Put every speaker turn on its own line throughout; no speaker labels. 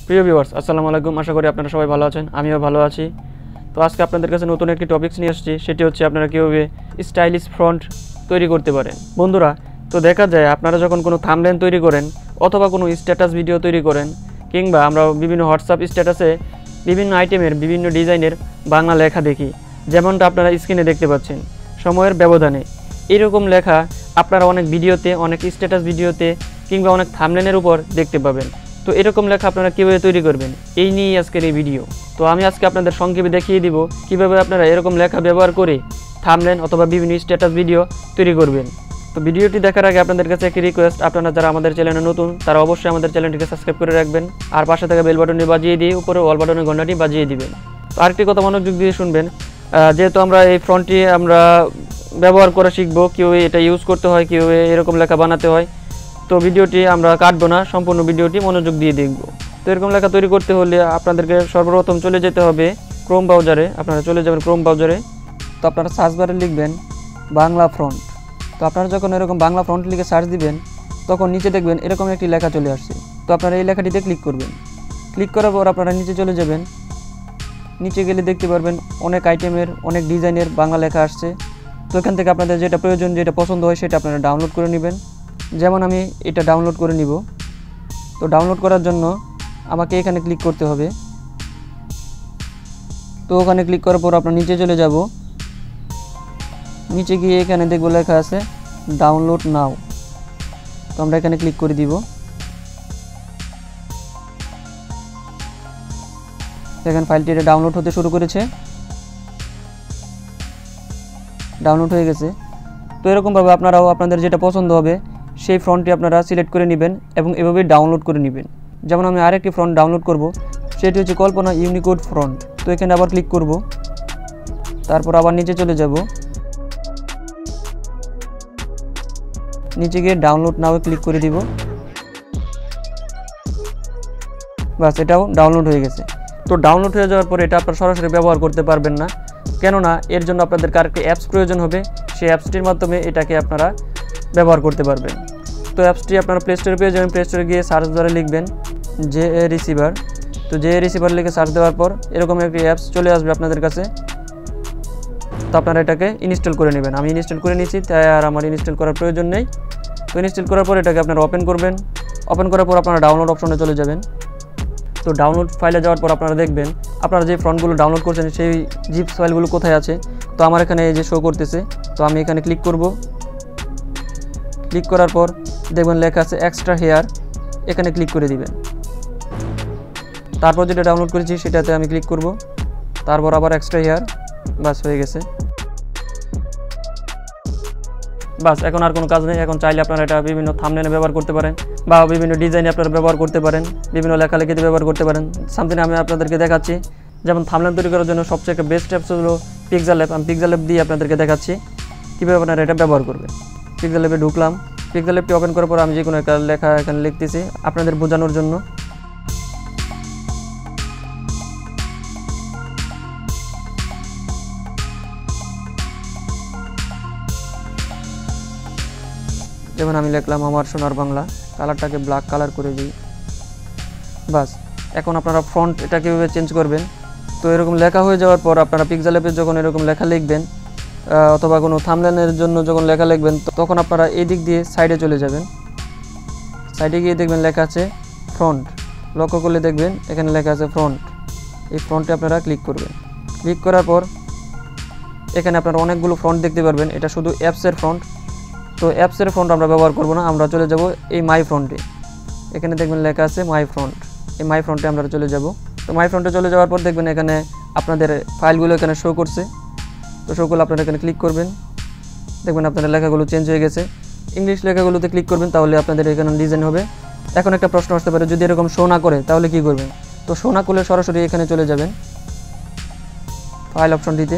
প্রিয় ভিউয়ার্স, আসসালামু আলাইকুম। আশা করি আপনারা সবাই ভালো আছেন, আমিও ভালো আছি। তো আজকে আপনাদের কাছে নতুন একটি টপিকস নিয়ে আসছি, সেটি হচ্ছে আপনারা কীভাবে স্টাইলিশ ফন্ট তৈরি করতে পারেন। বন্ধুরা, তো দেখা যায় আপনারা যখন কোনো থাম্বনেল তৈরি করেন অথবা কোনো স্ট্যাটাস ভিডিও তৈরি করেন, কিংবা আমরা বিভিন্ন হোয়াটসঅ্যাপ স্ট্যাটাসে বিভিন্ন আইটেমের বিভিন্ন ডিজাইনের বাংলা লেখা দেখি, যেমনটা আপনারা স্ক্রিনে দেখতে পাচ্ছেন। সময়ের ব্যবধানে এরকম লেখা আপনারা অনেক ভিডিওতে, অনেক স্ট্যাটাস ভিডিওতে কিংবা অনেক থাম্বনেলের উপর দেখতে পাবেন। তো এরকম লেখা আপনারা কীভাবে তৈরি করবেন, এই নিয়েই আজকের এই ভিডিও। তো আমি আজকে আপনাদের সংক্ষেপে দেখিয়ে দিব কীভাবে আপনারা এরকম লেখা ব্যবহার করে থাম্বনেল অথবা বিভিন্ন স্ট্যাটাস ভিডিও তৈরি করবেন। তো ভিডিওটি দেখার আগে আপনাদের কাছে একটি রিকোয়েস্ট, আপনারা যারা আমাদের চ্যানেলে নতুন তারা অবশ্যই আমাদের চ্যানেলটিকে সাবস্ক্রাইব করে রাখবেন, আর পাশে থাকা বেল বাটনটি বাজিয়ে দিয়ে উপরে অল বাটনের ঘন্টাটি বাজিয়ে দিবেন। তো আরেকটি কথা মনোযোগ দিয়ে শুনবেন, যেহেতু আমরা এই ফন্টটি আমরা ব্যবহার করে শিখবো কীভাবে এটা ইউজ করতে হয়, কীভাবে এরকম লেখা বানাতে হয়। তো ভিডিওটি আমরা কাটবো না, সম্পূর্ণ ভিডিওটি মনোযোগ দিয়ে দেখব। তো এরকম লেখা তৈরি করতে হলে আপনাদেরকে সর্বপ্রথম চলে যেতে হবে ক্রোম ব্রাউজারে। আপনারা চলে যাবেন ক্রোম ব্রাউজারে। তো আপনারা সার্চ বারে লিখবেন বাংলা ফন্ট। তো আপনারা যখন এরকম বাংলা ফন্ট লিখে সার্চ দিবেন তখন নিচে দেখবেন এরকম একটি লেখা চলে আসছে। তো আপনারা এই লেখাটিতে ক্লিক করবেন। ক্লিক করার পর আপনারা নিচে চলে যাবেন। নিচে গেলে দেখতে পারবেন অনেক আইটেমের, অনেক ডিজাইনের বাংলা লেখা আসছে। তো এখান থেকে আপনাদের যেটা প্রয়োজন, যেটা পছন্দ হয় সেটা আপনারা ডাউনলোড করে নেবেন। যেমন আমি এটা ডাউনলোড করে নিব। তো ডাউনলোড করার জন্য আমাকে এখানে ক্লিক করতে হবে। তো ওখানে ক্লিক করার পর আপনার নিচে চলে যাব। নিচে গিয়ে এখানে দেখব লেখা আছে ডাউনলোড নাও। তো আমরা এখানে ক্লিক করে দিব। দেখেন ফাইলটি ডাউনলোড হতে শুরু করেছে, ডাউনলোড হয়ে গেছে। তো এরকমভাবে আপনারাও আপনাদের যেটা পছন্দ হবে সেই ফন্টটি আপনারা সিলেক্ট করে নেবেন এবং এভাবে ডাউনলোড করে নেবেন। যেমন আমি আরেকটি ফন্ট ডাউনলোড করব, সেটি হচ্ছে কল্পনা ইউনিকোড ফন্ট। তো এখানে আবার ক্লিক করব, তারপর আবার নিচে চলে যাব। নিচে গিয়ে ডাউনলোড নাও ক্লিক করে দিব। বাস, এটাও ডাউনলোড হয়ে গেছে। তো ডাউনলোড হয়ে যাওয়ার পরে এটা আপনারা সরাসরি ব্যবহার করতে পারবেন না, কেননা এর জন্য আপনাদের আরেকটি অ্যাপস প্রয়োজন হবে। সেই অ্যাপসটির মাধ্যমে এটাকে আপনারা ব্যবহার করতে পারবেন। তো অ্যাপসটি আপনারা প্লে স্টোরে পেয়ে যাবেন। প্লে স্টোরে গিয়ে সার্চ বারে লিখবেন জে এ রিসিভার। তো জে এ রিসিভার লিখে সার্চ দেওয়ার পর এরকম একটি অ্যাপস চলে আসবে আপনাদের কাছে। তো আপনারা এটাকে ইনস্টল করে নেবেন। আমি ইনস্টল করে নিয়েছি, তাই আর আমার ইনস্টল করার প্রয়োজন নেই। তো ইনস্টল করার পর এটাকে আপনারা ওপেন করবেন। ওপেন করার পর আপনারা ডাউনলোড অপশনে চলে যাবেন। তো ডাউনলোড ফাইলে যাওয়ার পর আপনারা দেখবেন আপনারা যে ফন্টগুলো ডাউনলোড করছেন সেই জিপ ফাইলগুলো কোথায় আছে। তো আমার এখানে এই যে শো করতেছে। তো আমি এখানে ক্লিক করব। ক্লিক করার পর দেখবেন লেখা আছে এক্সট্রা হেয়ার, এখানে ক্লিক করে দিবেন। তারপর যেটা ডাউনলোড করেছি সেটাতে আমি ক্লিক করব, তারপর আবার এক্সট্রা হেয়ার। বাস, হয়ে গেছে। বাস, এখন আর কোনো কাজ নেই। এখন চাইলে আপনারা এটা বিভিন্ন থাম্বনেলে ব্যবহার করতে পারেন বা বিভিন্ন ডিজাইনে আপনারা ব্যবহার করতে পারেন, বিভিন্ন লেখালেখিতে ব্যবহার করতে পারেন। সামথিং আমি আপনাদেরকে দেখাচ্ছি। যেমন থাম্বনেল তৈরি করার জন্য সবচেয়ে একটা বেস্ট অ্যাপস হলো PixalLeb। আমি PixalLeb দিয়ে আপনাদেরকে দেখাচ্ছি কীভাবে আপনারা এটা ব্যবহার করবেন। PixalLeb-এ ঢুকলাম। PixalLeb-টি ওপেন করার পর আমি যে কোনো একটা লেখা এখানে লিখতেছি আপনাদের বোঝানোর জন্য। যেমন আমি লিখলাম আমার সোনার বাংলা, কালারটাকে ব্ল্যাক কালার করে দিই। বাস, এখন আপনারা ফন্ট এটা কীভাবে চেঞ্জ করবেন। তো এরকম লেখা হয়ে যাওয়ার পর আপনারা PixalLeb-এ যখন এরকম লেখা লিখবেন অথবা কোনো থাম্বনেলের জন্য যখন লেখা লিখবেন তখন আপনারা এই দিক দিয়ে সাইডে চলে যাবেন। সাইডে গিয়ে দেখবেন লেখা আছে ফ্রন্ট। লক্ষ্য করলে দেখবেন এখানে লেখা আছে ফ্রন্ট। এই ফ্রন্টে আপনারা ক্লিক করবেন। ক্লিক করার পর এখানে আপনারা অনেকগুলো ফ্রন্ট দেখতে পারবেন। এটা শুধু অ্যাপসের ফ্রন্ট। তো অ্যাপসের ফ্রন্ট আমরা ব্যবহার করব না, আমরা চলে যাব এই মাই ফ্রন্টে। এখানে দেখবেন লেখা আছে মাই ফ্রন্ট। এই মাই ফ্রন্টে আমরা চলে যাব। তো মাই ফ্রন্টে চলে যাওয়ার পর দেখবেন এখানে আপনাদের ফাইলগুলো এখানে শো করছে। তো শো করলে আপনারা এখানে ক্লিক করবেন। দেখবেন আপনাদের লেখাগুলো চেঞ্জ হয়ে গেছে। ইংলিশ লেখাগুলোতে ক্লিক করবেন, তাহলে আপনাদের এখানে ডিজাইন হবে। এখন একটা প্রশ্ন আসতে পারে, যদি এরকম শো না করে তাহলে কী করবেন। তো শো না করলে সরাসরি এখানে চলে যাবেন ফাইল অপশনটিতে।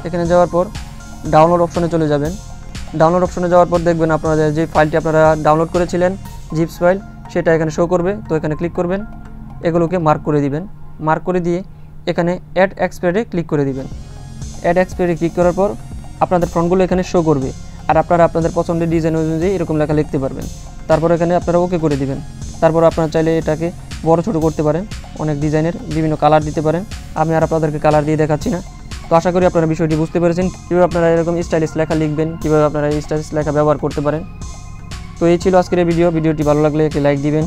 এখানে যাওয়ার পর ডাউনলোড অপশনে চলে যাবেন। ডাউনলোড অপশনে যাওয়ার পর দেখবেন আপনাদের যে ফাইলটি আপনারা ডাউনলোড করেছিলেন জিপস ফাইল, সেটা এখানে শো করবে। তো এখানে ক্লিক করবেন, এগুলোকে মার্ক করে দিবেন। মার্ক করে দিয়ে এখানে অ্যাড এক্সপায়ারে ক্লিক করে দিবেন। অ্যাড এক্সপায়ারে ক্লিক করার পর আপনাদের ফন্টগুলো এখানে শো করবে, আর আপনারা আপনাদের পছন্দের ডিজাইন অনুযায়ী এরকম লেখা লিখতে পারবেন। তারপর এখানে আপনারা ওকে করে দিবেন। তারপর আপনারা চাইলে এটাকে বড় ছোট করতে পারেন, অনেক ডিজাইনের বিভিন্ন কালার দিতে পারেন। আমি আর আপনাদেরকে কালার দিয়ে দেখাচ্ছি না। তো আশা করি আপনারা বিষয়টি বুঝতে পেরেছেন, কীভাবে আপনারা এরকম স্টাইলিশ লেখা লিখবেন, কীভাবে আপনারা এই স্টাইলিশ লেখা ব্যবহার করতে পারেন। তো এই ছিল আজকের এই ভিডিওটি ভালো লাগলে একটি লাইক দিবেন,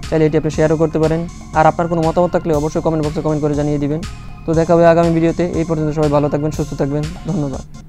চাইলে এটি আপনি শেয়ারও করতে পারেন। আর আপনার কোনো মতামত থাকলে অবশ্যই কমেন্ট বক্সে কমেন্ট করে জানিয়ে দিবেন। তো দেখা হবে আগামী ভিডিওতে। এই পর্যন্ত সবাই ভালো থাকবেন, সুস্থ থাকবেন, ধন্যবাদ।